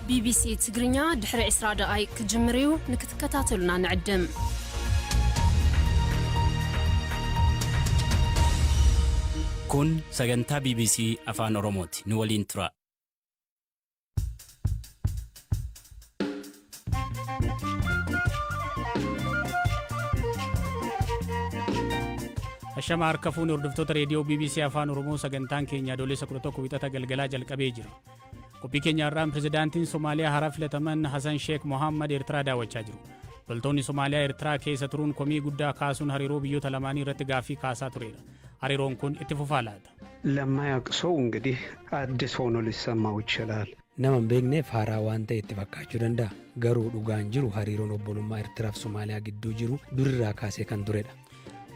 BBC تقرنيا دحر إسراء دقائق كجمريو نكتكتاتلنا نعدم كون سجنتا BBC أفان أوروموتي نولين ترا الشمع أركفون وردفتو راديو BBC أفان أورومو سجنتان كينيا دولي سكرتو كويتا تجلجلا جلكبيجر Kopi keenya irraan pirezidaantiin Somaaliyaa haaraa filataman Hassan Sheikh Mohammed Eertiraa daawwachaa jiru. Loltoonni Somaaliyaa Eertiraa keessa turuun komii guddaa kaasuun hariiroo biyyoota lamaanii irratti gaaffii kaasaa tureera. Hariiroon kun itti fufaa laata? ለማያውቅ ሰው እንግዲህ አዲስ ሆኖ ሊሰማው ይችላል። nama hin beekneef haaraa waan ta'e itti fakkaachuu danda'a. Garuu dhugaan jiru hariiroon obbolummaa Eertiraaf Somaaliyaa gidduu jiru durirraa kaasee kan turedha.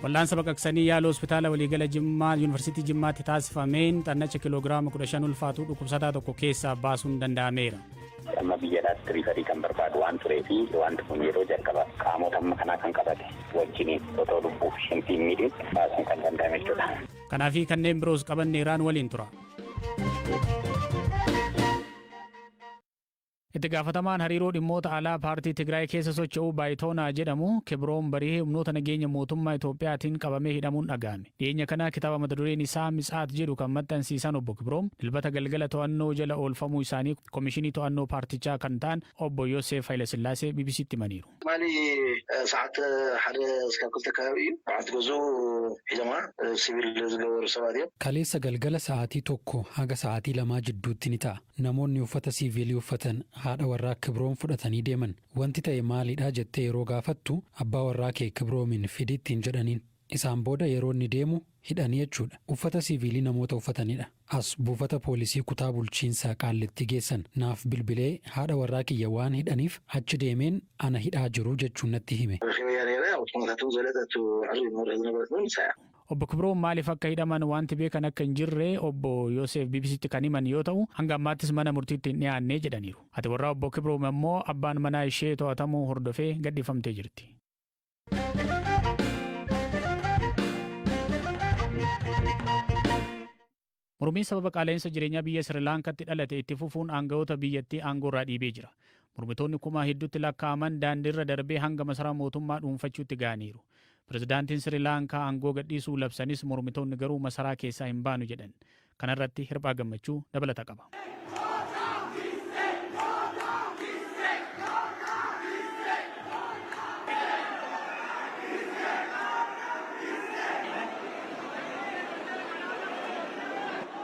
Wallaansa baqaqsanii yaala hospitaala waliigala Jimmaa Yuunivarsiitii Jimmaatti taasifameen xannacha kiloogiraama 15 ulfaatu dhukkubsataa tokko keessaa baasuun danda'ameera. Amma biyyaadhaatti riifarii kan barbaadu waan turee fi wanti kun yeroo jalqaba qaamota amma kanaa kan qabate wajjiniin otoo lubbuuf shimpiin miidhin baasuun kan danda'ame jechuudha. Kanaa fi kanneen biroos qabanneeraan waliin tura. Itti gaafatamaan hariiroo dhimmoota alaa paartii Tigraay keessa socho'uu Baayitoonaa jedhamu Kibroon Barihee humnoota nageenya mootummaa Itoophiyaatiin qabamee hidhamuun dhaga'ame. Dhiyeenya kana kitaaba mata dureen isaa Mitsaat jedhu kan maxxansiisan obbo Kibroon dilbata galgala to'annoo jala oolfamuu isaanii komishinii to'annoo paartichaa kan ta'an obbo Yoosef Hayilasillaasee BBC'tti himaniiru. Maali sa'aat hada iska kulta kaa'u ba'at gozu hidhama sibiil zgawar sabaadiyya. Kaleessa galgala sa'aatii tokko haga sa'aatii lamaa jidduutti ni ta'a. Namoonni uffata siivilii uffatan haadha warraa Kibroon fudhatanii deeman. Wanti ta'e maalidha jettee yeroo gaafattu abbaa warraa kee Kibroomin fidittiin jedhaniin. Isaan booda yeroo inni deemu hidhanii jechuudha. Uffata siivilii namoota uffatanidha. As buufata poolisii kutaa bulchiinsaa Qaallitti geessan naaf bilbilee haadha warraa kiyya waan hidhaniif achi deemeen ana hidhaa jiru jechuun natti hime. Obbo Kibroon maaliif akka hidhaman wanti beekan akka hin jirre obbo Yoosef BBC'tti kan himan yoo ta'u hanga ammaattis mana murtiitti hin dhiyaannee jedhaniiru. Ati warraa obbo Kibroon immoo abbaan manaa ishee to'atamuu hordofee gadhiifamtee jirti. Mormiin sababa qaala'insa jireenyaa biyya Sri Lankaatti dhalate itti fufuun aangawoota biyyattii aangoorraa dhiibee jira. Mormitoonni kumaa hedduutti lakkaa'aman daandiirra darbee hanga masaraa mootummaa dhuunfachuutti ga'aniiru. Pirezidaantiin Sri Lankaa aangoo gadhiisuu labsanis mormitoonni garuu masaraa keessaa hin baanu jedhan. Kanarratti Hirphaa Gammachuu dabalata qaba.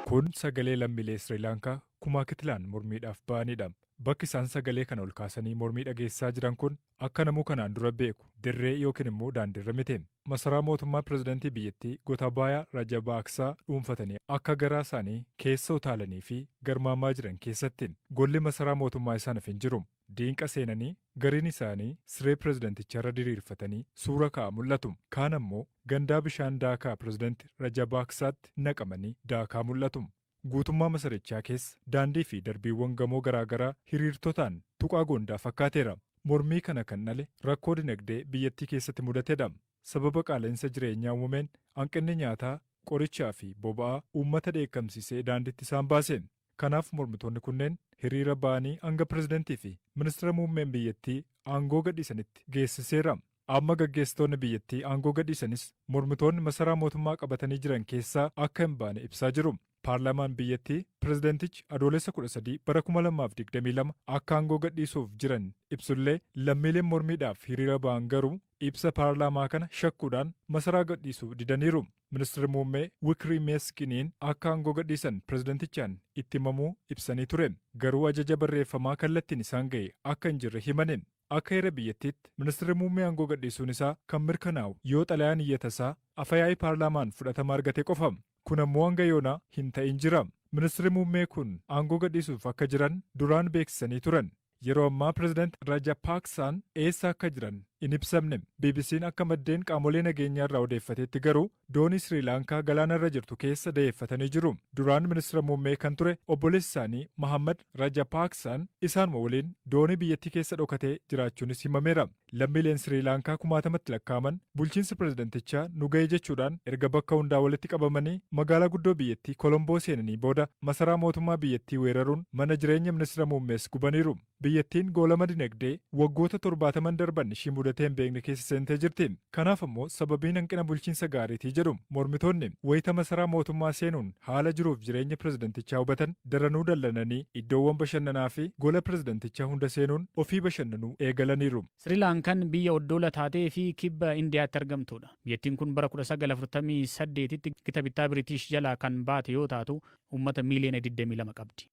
Kun sagalee lammiilee Sri Lankaa kumaa kitilaan mormiidhaaf ba'anidha. Bakki isaan sagalee kana ol kaasanii mormii dhageessaa jiran kun akka namuu kanaan dura beeku dirree yookiin immoo daandiirra miti. Masaraa mootummaa pirezidaantii biyyattii Gotabaya Rajapaksaa dhuunfatanii akka garaa isaanii keessa utaalanii fi garmaamaa jiran keessatti golli masaraa mootummaa isaaniif hin jiru. Diinqa seenanii gariin isaanii siree pirezidaanticharra diriirfatanii suura ka'aa mul'atu. Kaan ammoo gandaa bishaan daakaa pirezidaantii Rajapaksaatti naqamanii daakaa mul'atu. Guutummaa masarichaa keessa daandii fi darbiiwwan gamoo garaagaraa hiriirtotaan tuqaa gondaa fakkaateera. Mormii kana kan dhale rakkoo dinagdee biyyattii keessatti mudatedha. Sababa qaala'insa jireenyaa uumameen hanqinni nyaataa, qorichaa fi boba'aa uummata dheekkamsiisee daandiitti isaan baase. Kanaaf mormitoonni kunneen hiriira ba'anii hanga pirezidantii fi ministeera muummeen biyyattii aangoo gadhiisanitti geessiseera. Amma gaggeessitoonni biyyattii aangoo gadhiisanis mormitoonni masaraa mootummaa qabatanii jiran keessaa akka hin baane ibsaa jiru. Paarlaamaan biyyattii pirezidantichi adoolessa 13 bara 2022 akka aangoo gadhiisuuf jiran ibsullee lammiileen mormiidhaaf hiriira ba'an garuu ibsa paarlaamaa kana shakkuudhaan masaraa gadhiisuu didaniiru. Ministeerri muummee Wikirimeeskiniin akka aangoo gadhiisan pirezidantichaan itti himamuu ibsanii ture. Garuu ajaja barreeffamaa kallattiin isaan ga'e akka hin jirre himanin. Akka heera biyyattiitti ministeerri muummee aangoo gadhiisuun isaa kan mirkanaa'u yoo xalayaan iyyatasaa afyaa'ii paarlaamaan fudhatama argate qofa. Kun ammoo hanga yoonaa hin ta'in jira. Ministeerri muummee kun aangoo gadhiisuuf akka jiran duraan beeksisanii turan. Yeroo ammaa pirezidaantii Rajapaksaan eessa akka jiran hin ibsamne. BBC'n akka maddeen qaamolee nageenyaa irraa odeeffatetti garuu doonii Sri Lankaa galaanarra jirtu keessa da'eeffatanii jiru. Duraan ministeera muummee kan ture obboleessi isaanii Mahammad Rajapaksaan isaanuma waliin doonii biyyattii keessa dhokatee jiraachuunis himameera. Lammiileen Sri Lankaa kumaatamatti lakkaa'aman bulchiinsi pirezidantichaa nu ga'e jechuudhaan erga bakka hundaa walitti qabamanii magaalaa guddoo biyyattii Kolomboo seenanii booda masaraa mootummaa biyyattii weeraruun mana jireenya ministeera muummees gubaniiru. Biyyattiin goolama dinagdee waggoota 70 darban ishii mudatee hin beekne keessa seentee jirti. Kanaaf immoo sababiin hanqina bulchiinsa gaariitii jedhu mormitoonni wayita masaraa mootummaa seenuun haala jiruuf jireenya pirezidantichaa hubatan daranuu dallananii iddoowwan bashannanaa fi gola pirezidantichaa hunda seenuun ofii bashannanuu eegalaniiru. Sri Lankaan biyya oddoola taatee fi kibba Indiyaatti argamtudha. Biyyattiin kun bara 1948tti gita bittaa Biriitish jalaa kan baate yoo taatu uummata miiliyoona 22 qabdi.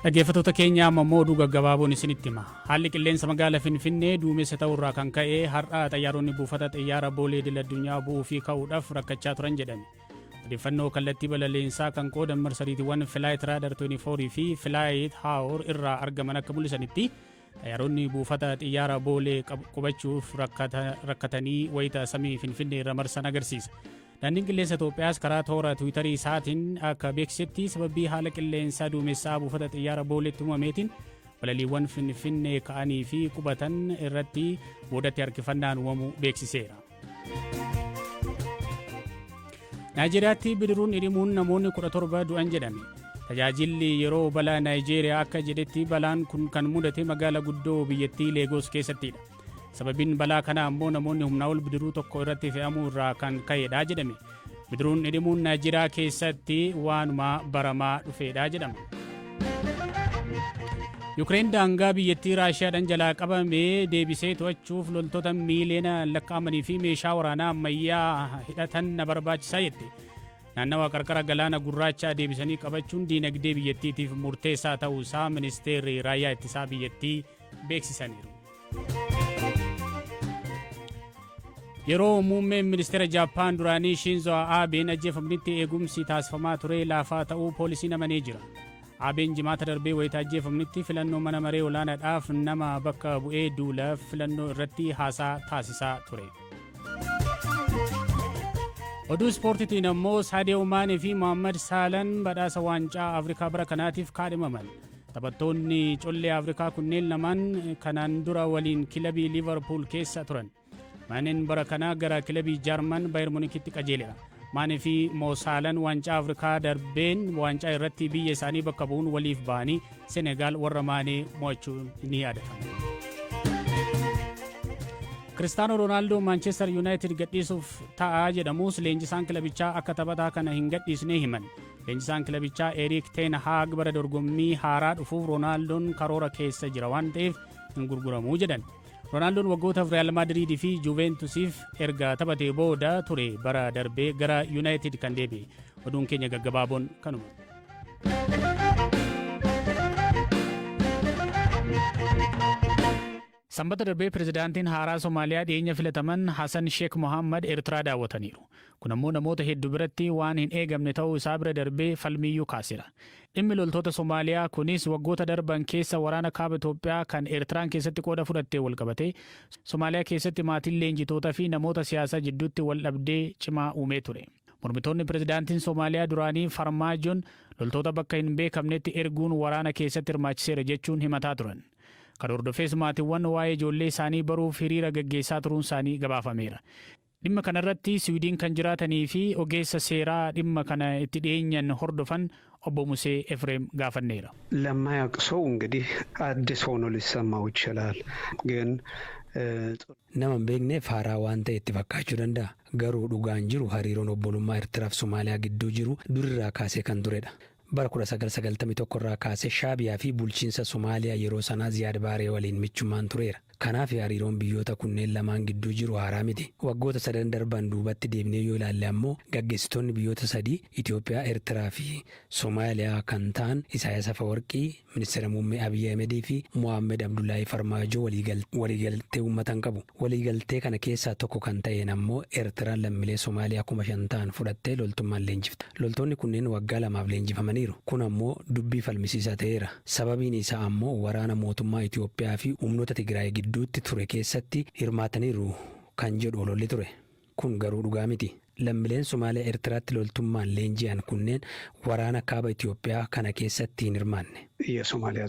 Dhaggeeffattoota keenya ammoo oduu gaggabaaboon isinitti hima. Haalli qilleensa magaalaa Finfinnee duumessa ta'urraa kan ka'e har'a xayyaaronni buufata xayyaara Boolee Idil-Addunyaa bu'uu fi ka'uudhaaf rakkachaa turan jedhame. Odeeffannoo kallattii balalleensaa kan qoodan marsariitiiwwan Flight Radar 24 fi Flight Hour irraa argaman akka mul'isanitti xayyaaronni buufata xiyyaara Boolee qubachuuf rakkatanii wayita samii Finfinnee irra marsan agarsiisa. Daandiin qilleensa Itoophiyaas karaa toora Tiwiitarii isaatiin akka beeksisetti sababii haala qilleensaa duumessaa buufata xiyyaara Booleetti uumameetiin balaliiwwan Finfinnee ka'anii fi qubatan irratti boodatti harkifannaan uumamuu beeksiseera. Naayijeeriyaatti bidiruun hidhimuun namoonni 17 du'an jedhame. Tajaajilli yeroo balaa Naayijeeriyaa akka jedhetti balaan kun kan mudate magaalaa guddoo biyyattii Leegos keessattidha. Sababiin balaa kana ammoo namoonni humnaa ol bidiruu tokko irratti fe'amuu irraa kan ka'edha jedhame. Bidiruun hidhimuun Naayijeeriyaa keessatti waanuma baramaa dhufedha jedhama. Yuukireen daangaa biyyattii Raashiyaadhaan jalaa qabamee deebisee to'achuuf loltoota miiliyoona lakkaa'amanii fi meeshaa waraanaa ammayyaa hidhatan na barbaachisaa jette. Naannawa qarqara galaana gurraachaa deebisanii qabachuun diinagdee biyyattiitiif murteessaa ta'uusaa ministeerri raayyaa ittisaa biyyattii beeksisaniiru. Yeroo muummeen ministeera Jaappaan duraanii Shinzo Aabeen ajjeefamnitti eegumsi taasifamaa ture laafaa ta'uu poolisiin amanee jira. Aabeen jimaata darbee wayita ajjeefamnitti filannoo mana maree olaanaadhaaf nama bakka bu'ee duulaaf filannoo irratti haasaa taasisaa ture. Oduu ispoortiitiin ammoo Sadio Maanee fi Mohammad Saalaan badhaasa waancaa Afrikaa bara kanaatiif kaadhimaman. Taphattoonni collee Afrikaa kunneen lamaan kanaan dura waliin kilabii Liverpool keessa turan. Maaneen bara kanaa gara kilabii Jaarman Bayern Munichitti qajeeleera. Maanee fi Mo Saalaan waancaa Afrikaa darbeen waancaa irratti biyya isaanii bakka bu'uun waliif ba'anii Senegaal warra Maanee mo'achuun ni yaadatama. Cristiano Ronaldo Manchester United gadhiisuuf ta'a jedhamus leenjisaan kilabichaa akka taphataa kana hin gadhiisne himan. Leenjisaan kilabichaa Erik ten Hag bara dorgommii haaraa dhufuuf Ronaldoon karoora keessa jira waan ta'eef hin gurguramuu jedhan. Ronaldoon waggootaaf Real Madrid fi Juventusiif erga taphatee booda ture bara darbee gara United kan deebi'e. Oduun keenya gaggabaaboon kanuma. Sanbata darbee pirezidaantiin haaraa Somaaliyaa dhiyeenya filataman Hassan Sheikh Mohammad Eertiraa daawwataniiru. Kun ammoo namoota hedduu biratti waan hin eegamne ta'uu isaa bira darbee falmiyyuu kaaseera. Dhimmi loltoota Somaaliyaa kunis waggoota darban keessa waraana kaaba Itoophiyaa kan Eertiraan keessatti qooda fudhattee walqabate Somaaliyaa keessatti maatiin leenjitootaa fi namoota siyaasaa jidduutti wal dhabdee cimaa uumee ture. Mormitoonni pirezidaantiin Somaaliyaa duraanii Farmaajoon loltoota bakka hin beekamnetti erguun waraana keessatti hirmaachiseera jechuun himataa turan. Kan hordofees maatiiwwan waa'ee ijoollee isaanii baruuf hiriira gaggeessaa turuun isaanii gabaafameera. Dhimma kanarratti Siwiidiin kan jiraatanii fi ogeessa seeraa dhimma kana itti dhiyeenyan hordofan obbo Musee Efreem gaafanneera. ለማያውቅ ሰው እንግዲህ አዲስ ሆኖ ሊሰማው ይችላል ግን nama hin beekneef haaraa waan ta'e itti fakkaachuu danda'a. Garuu dhugaan jiru hariiroon obbolummaa Eertiraaf Somaaliyaa gidduu jiru durirraa kaasee kan turedha. Bara 1991 irraa kaasee Shaabiyaa fi bulchiinsa Somaaliyaa yeroo sanaa Ziyaad Baaree waliin michummaan tureera. Kanaaf hariiroon biyyoota kunneen lamaan gidduu jiru haaraa miti. Waggoota 3 darban duubatti deebinee yoo ilaalle ammoo gaggeessitoonni biyyoota sadii Itoophiyaa, Eertiraa fi Somaaliyaa kan ta'an Isaayyaas Afeworqii, Ministeera Muummee Abiyyi Ahmedii fi Mohaammed Abdullaahi Farmaajoo waliigaltee uummatan qabu. Waliigaltee kana keessaa tokko kan ta'een ammoo Eertiraan lammiilee Somaaliyaa 5,000 ta'an fudhattee loltummaan leenjifte. Loltoonni kunneen waggaa 2 leenjifamaniiru. Kun ammoo dubbii falmisiisaa ta'eera. Sababiin isaa ammoo waraana mootummaa Itoophiyaa fi humnoota Tigraay gidduutti ture keessatti hirmaataniiru kan jedhu ololli ture. Kun garuu dhugaa miti. Lammiileen Somaaliyaa Eertiraatti loltummaan leenji'an kunneen waraana kaaba Itoophiyaa kana keessatti hin hirmaanne. የሶማሊያ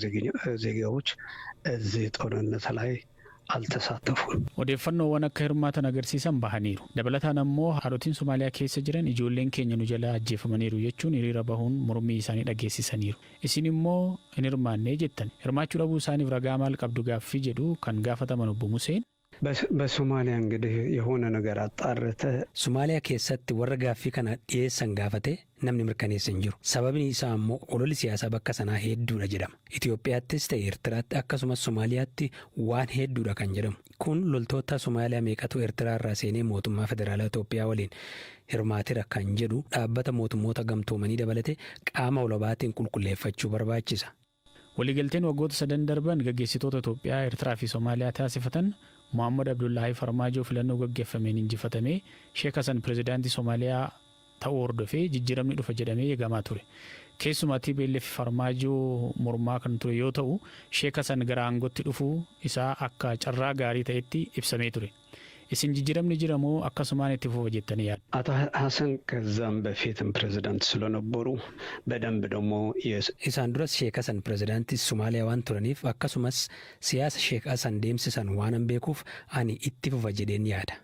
ዜጋዎች እዚህ ጦርነት ላይ አልተሳተፉም። Odeeffannoowwan akka hirmaatan agarsiisan bahaniiru. Dabalataan ammoo haadhotiin Somaaliyaa keessa jiran ijoolleen keenya nu jalaa ajjeefamaniiru jechuun hiriira bahuun mormii isaanii dhageessisaniiru. Isin immoo hin hirmaannee jettan. Hirmaachuu dhabuu isaaniif ragaa maal qabdu gaaffii jedhu kan gaafataman obbo Museen. በሶማሊያ እንግዲህ የሆነ ነገር አጣርተ Somaaliyaa keessatti warra gaaffii kana dhiyeessan gaafate namni mirkaneessa hin jiru. Sababni isaa ammoo ololli siyaasaa bakka sanaa hedduudha jedhama. Itoophiyaattis ta'e Eertiraatti akkasumas Somaaliyaatti waan hedduudha kan jedhamu. Kun loltoota Somaaliyaa meeqatu Eertiraa irraa seenee mootummaa federaalaa Itoophiyaa waliin hirmaateera kan jedhu dhaabbata mootummoota gamtoomanii dabalate qaama olabaatiin qulqulleeffachuu barbaachisa. Waliigalteen waggoota 3 darban gaggeessitoota Itoophiyaa, Eertiraa fi Somaaliyaa taasifatan Mohaammed Abdullaahi Farmaajoo filannoo gaggeeffameen injifatamee Sheek Hasan pirezidaantii Somaaliyaa ta'uu hordofee jijjiiramni dhufa jedhamee eegamaa ture. Keessumaa TPLF Farmaajoo mormaa kan ture yoo ta'u, Sheek Hasan gara aangootti dhufuu isaa akka carraa gaarii ta'etti ibsamee ture. Isin jijjiiramni jiramoo akkasumaan itti fufa jettanii yaaddu? አቶ ሀሰን ከዛም በፊትም ፕሬዝዳንት ስለነበሩ በደንብ ደግሞ Isaan duras Sheek Hasan pirezidaantii Somaaliyaa waan turaniif akkasumas siyaasa Sheek Hasan deemsisan waan beekuuf ani itti fufa jedheen yaada.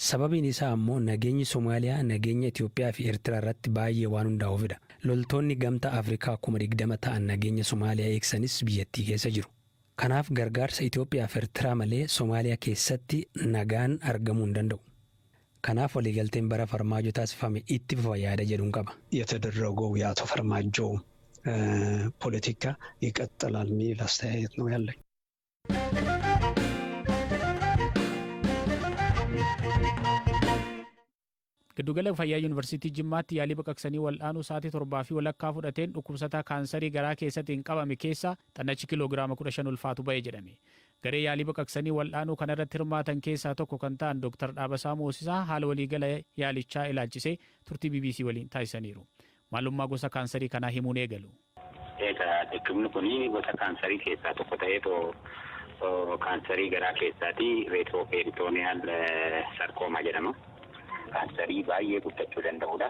Sababiin isaa ammoo nageenyi Somaaliyaa nageenya Itoophiyaa fi Eertiraa irratti baay'ee waan hundaa'uufidha. Loltoonni gamtaa Afrikaa 20 ta'an nageenya Somaaliyaa eegsanis biyyattii keessa jiru. Kanaaf gargaarsa Itoophiyaa fi Eertiraa malee Somaaliyaa keessatti nagaan argamuu hin danda'u. Kanaaf waliigalteen bara Farmaajoo taasifame itti fufa yaada jedhuun qaba. የተደረገው የአቶ ፈርማጆ ፖለቲካ ይቀጥላል የሚል አስተያየት ነው ያለኝ። Giddugala Fayyaa Yuunivarsiitii Jimmaatti yaalii baqaqsanii wal'aanuu sa'aatii 7 fi walakkaa fudhateen dhukkubsataa kaansarii garaa keessatti hin qabame keessa xannachi kiiloogiraama 15 ulfaatu ba'e jedhame. Garee yaalii baqaqsanii wal'aanuu kana irratti hirmaatan keessaa tokko kan ta'an Dr. Dhaabasaa Moosisaa haala waliigala yaalichaa ilaalchisee turtii BBC waliin taasisaniiru. Maalummaa gosa kaansarii kanaa himuun eegalu. Dhukkubni kun gosa kaansarii keessaa tokko ta'ee kaansarii garaa keessaati reetiroopeeritooniyaal sarkoomaa jedhama. Kaansarii baay'ee guddachuu danda'udha.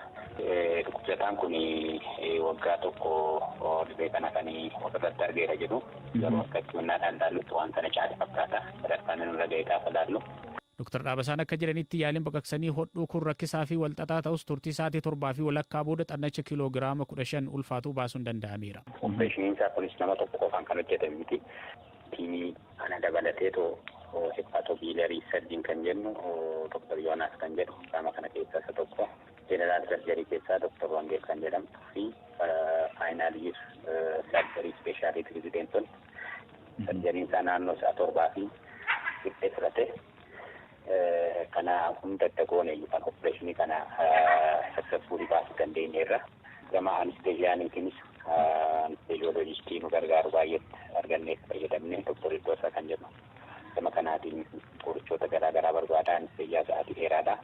Dhukkubsataan kun waggaa tokko dhibee kana kan ofirratti argeera jedhu garuu akka hubannaan ilaallutti waan sana caale fakkaata. Sadarkaan nurra ga'ee gaafa ilaallu. Dr. Dhaabasaan akka jedhanitti yaaliin baqaqsanii hodhuu kun rakkisaa fi walxaxaa ta'us turtii sa'aatii 7 fi walakkaa booda xannacha kiiloogiraama 15 ulfaatuu baasuun danda'ameera. Opereeshiniin isaa kunis nama tokko qofaan kan hojjetame miti. Tiimii kana dabalateetoo hepatobiilarii sarjiin kan jennu Dr. Yoonaas kan jedhu qaama kana keessaa isa tokko. Jeneraal sarjarii keessaa Dr. Wangeel kan jedhamtu fi faayinaal yiir sarjarii ispeeshaaliitii rezideentonni. Sarjariin isaa naannoo sa'a 7 fi dhibbee fudhate. Kana hunda dagoone kan opereeshinii kana saksesfuulii baasuu dandeenyeerra. Gama anesteeziyaaniitiinis anesteeziyooloojistii nu gargaaru baay'eetti arganneef fayyadamne Dr. Iddoosaa kan jedhu. Gama kanaatiin qorichoota garaa garaa barbaada anesteeziyaa sa'aatii dheeraadha.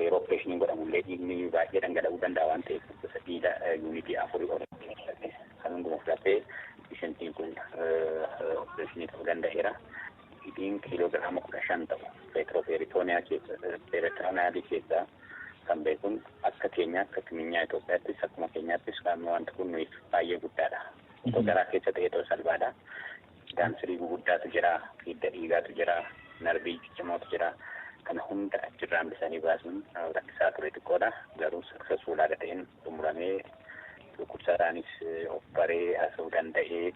Yeroo opereeshiniin godhamullee dhiigni baay'ee dhangala'uu danda'a waan ta'eef gosa dhiiga yuunitii 4 ol kan hunduma fudhatee bishantiin kun opereeshinii ta'uu danda'eera. Dhiigni kiiloogiraama 15 ta'u reetiroopeeritooniyaalii keessaa kan beekuun akka keenya akka kiminyaa Itoophiyaattis akkuma keenyaattis qaamni wanti kun nuyi baay'ee guddaadha. Otoo garaa keessa ta'ee ta'uu salphaadha. Kaansarii guguddaatu jira, hidda dhiigaatu jira, narbii ciccimootu jira. Kana hunda achirraa hambisanii baasuun rakkisaa ture xiqqoodha. Garuu saksesfuulaadha ta'een xumuramee dhukkubsataanis of baree asuu danda'ee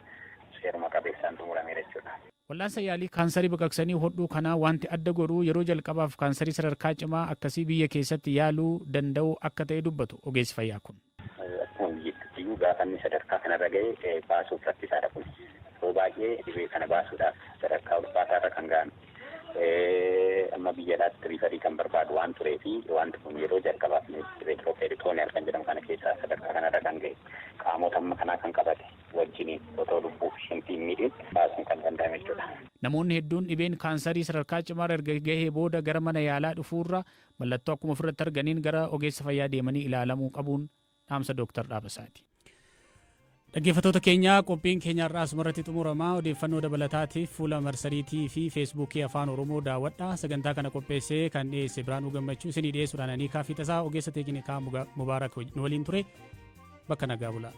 seeruma qabeessaan xumurameera jechuudha. Wal'aansa yaalii kaansarii baqaqsanii hodhuu kanaa wanti adda godhu yeroo jalqabaaf kaansarii sadarkaa cimaa akkasii biyya keessatti yaaluu danda'u akka ta'e dubbatu ogeessi fayyaa kun. Akkuma biyyattiyyuu gaafa inni sadarkaa kanarra ga'e baasuuf rakkisaadha kun. yeroo baay'ee dhibee kana baasuudhaaf sadarkaa ulfaataarra kan ga'an. Amma biyya alaatti riifarii kan barbaadu waan turee fi wanti kun yeroo jalqabaaf reetiroopeeritooniyaal kan jedhamu kana keessaa sadarkaa kanarra kan ga'e qaamota amma kanaa kan qabate wajjiniin otoo lubbuu fi shimpiin miidhin baasuun kan danda'ame jechuudha. Namoonni hedduun dhibeen kaansarii sadarkaa cimaa erga gahee booda gara mana yaalaa dhufuurra mallattoo akkuma ofirratti arganiin gara ogeessa fayyaa deemanii ilaalamuu qabuun dhaamsa Dooktar Dhaabasaati. Dhaggeeffattoota keenyaa qophiin keenya irraa asumarratti xumuramaa odeeffannoo dabalataatiif fuula marsariitii fi feesbuukii afaan oromoo daawwadhaa sagantaa kana qopheessee kan dhiyeesse Biraanuu Gammachuu isinii dhiyeessuudhaan ani Kaafii Tasaa ogeessa teeknikaa Mubaarak nu waliin ture bakka nagaa bulaa.